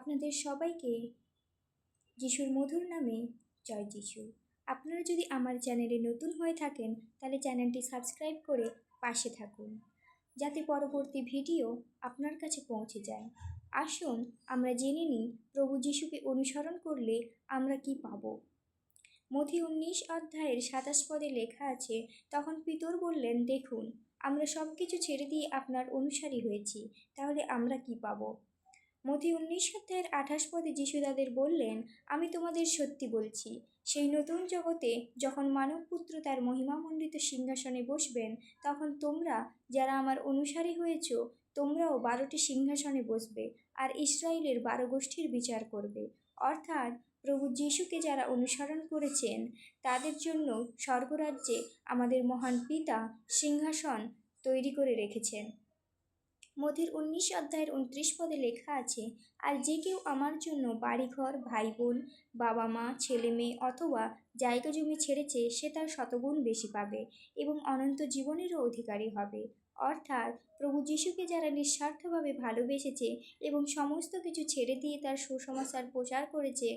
আপনাদের সবাইকে যিশুর মধুর নামে জয় যিশু। আপনারা যদি আমার চ্যানেলে নতুন হয়ে থাকেন তাহলে চ্যানেলটি সাবস্ক্রাইব করে পাশে থাকুন, যাতে পরবর্তী ভিডিও আপনার কাছে পৌঁছে যায়। আসুন আমরা জেনে নিই প্রভু যিশুকে অনুসরণ করলে আমরা কি পাব। মথি 19 অধ্যায়ের 27 পদে লেখা আছে, তখন পিতর বললেন, দেখুন আমরা সব কিছু ছেড়ে দিয়ে আপনার অনুসারী হয়েছি, তাহলে আমরা কি পাব। মথি 19 অধ্যায়ের 28 পদে যিশু তাদের বললেন, আমি তোমাদের সত্যি বলছি, সেই নতুন জগতে যখন মানবপুত্র তার মহিমামণ্ডিত সিংহাসনে বসবেন, তখন তোমরা যারা আমার অনুসারী হয়েছ তোমরাও 12টি সিংহাসনে বসবে আর ইসরায়েলের 12 গোষ্ঠীর বিচার করবে। অর্থাৎ প্রভু যিশুকে যারা অনুসরণ করেছেন তাদের জন্য স্বর্গরাজ্যে আমাদের মহান পিতা সিংহাসন তৈরি করে রেখেছেন। মথির 19 অধ্যায়ের 29 পদে লেখা আছে, আর যে কেউ আমার জন্য বাড়িঘর, ভাই বোন, বাবা মা, ছেলে মেয়ে অথবা জায়গা জমি ছেড়েছে সে তার শতগুণ বেশি পাবে এবং অনন্ত জীবনেরও অধিকারী হবে। অর্থাৎ প্রভু যিশুকে যারা নিঃস্বার্থভাবে ভালোবেসেছে এবং সমস্ত কিছু ছেড়ে দিয়ে তার সুসমাচার প্রচার করেছে,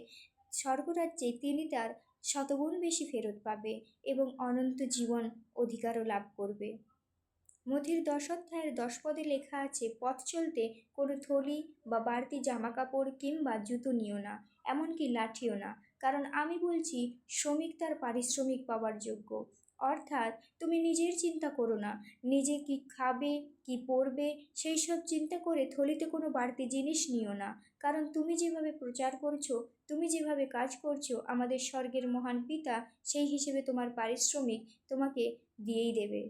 স্বর্গরাজ্যে তিনি তার শতগুণ বেশি ফেরত পাবে এবং অনন্ত জীবন অধিকারও লাভ করবে। মথির 10 অধ্যায়ের 10 পদে লেখা আছে, পথ চলতে কোনো থলি বা বাড়তি জামা কাপড় কিংবা জুতো নিও না, এমনকি লাঠিও না, কারণ আমি বলছি শ্রমিক তার পারিশ্রমিক পাওয়ার যোগ্য। অর্থাৎ তুমি নিজের চিন্তা করো না, নিজে কি খাবে কি পরবে সেই সব চিন্তা করে থলিতে কোনো বাড়তি জিনিস নিও না, কারণ তুমি যেভাবে প্রচার করছো, তুমি যেভাবে কাজ করছো, আমাদের স্বর্গের মহান পিতা সেই হিসেবে তোমার পারিশ্রমিক তোমাকে দিয়েই দেবে।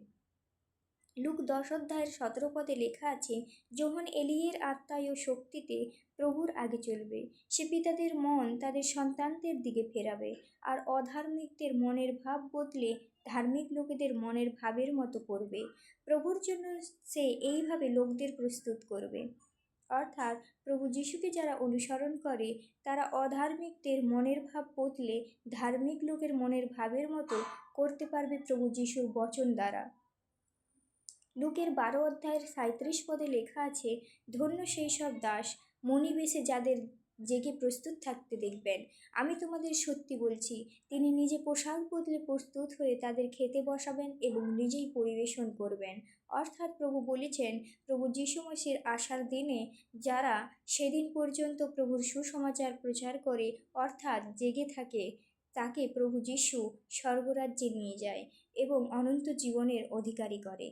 লুক 10 অধ্যায়ের 17 পদে লেখা আছে, যখন এলিয়ের আত্মায় ও শক্তিতে প্রভুর আগে চলবে, সে পিতাদের মন তাদের সন্তানদের দিকে ফেরাবে আর অধার্মিকদের মনের ভাব বদলে ধার্মিক লোকেদের মনের ভাবের মতো করবে। প্রভুর জন্য সে এইভাবে লোকদের প্রস্তুত করবে। অর্থাৎ প্রভু যিশুকে যারা অনুসরণ করে তারা অধার্মিকদের মনের ভাব বদলে ধার্মিক লোকের মনের ভাবের মতো করতে পারবে প্রভু যিশুর বচন দ্বারা। লুকের 12 অধ্যায়ের 37 পদে লেখা আছে, ধন্য সেই সব দাস মণিবেশে যাদের জেগে প্রস্তুত থাকতে দেখবেন। আমি তোমাদের সত্যি বলছি, তিনি নিজে পোশাক বদলে প্রস্তুত হয়ে তাদের খেতে বসাবেন এবং নিজেই পরিবেশন করবেন। অর্থাৎ প্রভু বলেছেন, প্রভু যিশু মসির আসার দিনে যারা সেদিন পর্যন্ত প্রভুর সুসমাচার প্রচার করে অর্থাৎ জেগে থাকে, তাকে প্রভু যিশু স্বর্গরাজ্যে নিয়ে যায় এবং অনন্ত জীবনের অধিকারী করে।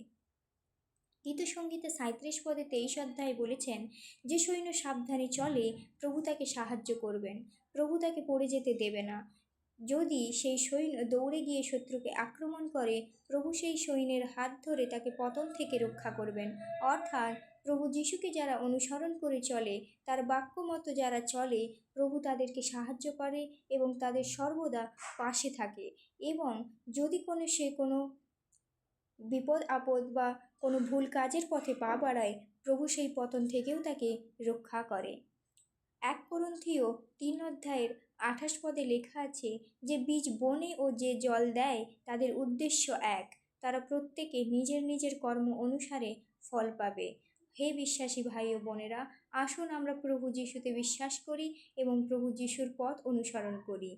গীতসংগীতে 37 পদে 23 অধ্যায়ে বলেছেন, যে সৈন্য সাবধানে চলে প্রভু তাকে সাহায্য করবেন, প্রভু তাকে পড়ে যেতে দেবে না। যদি সেই সৈন্য দৌড়ে গিয়ে শত্রুকে আক্রমণ করে, প্রভু সেই সৈন্যের হাত ধরে তাকে পতন থেকে রক্ষা করবেন। অর্থাৎ প্রভু যিশুকে যারা অনুসরণ করে চলে, তার বাক্য মতো যারা চলে, প্রভু তাদেরকে সাহায্য করে এবং তাদের সর্বদা পাশে থাকে। এবং যদি কোনো বিপদ আপদ বা কোনো ভুল কাজের পথে পা বাড়ায়, প্রভু সেই পতন থেকেও তাকে রক্ষা করে। 1 করিন্থীয় 3 অধ্যায়ের 28 পদে লেখা আছে, যে বীজ বনে ও যে জল দেয় তাদের উদ্দেশ্য এক, তারা প্রত্যেকে নিজের নিজের কর্ম অনুসারে ফল পাবে। হে বিশ্বাসী ভাই ও বোনেরা, আসুন আমরা প্রভু যিশুতে বিশ্বাস করি এবং প্রভু যিশুর পথ অনুসরণ করি।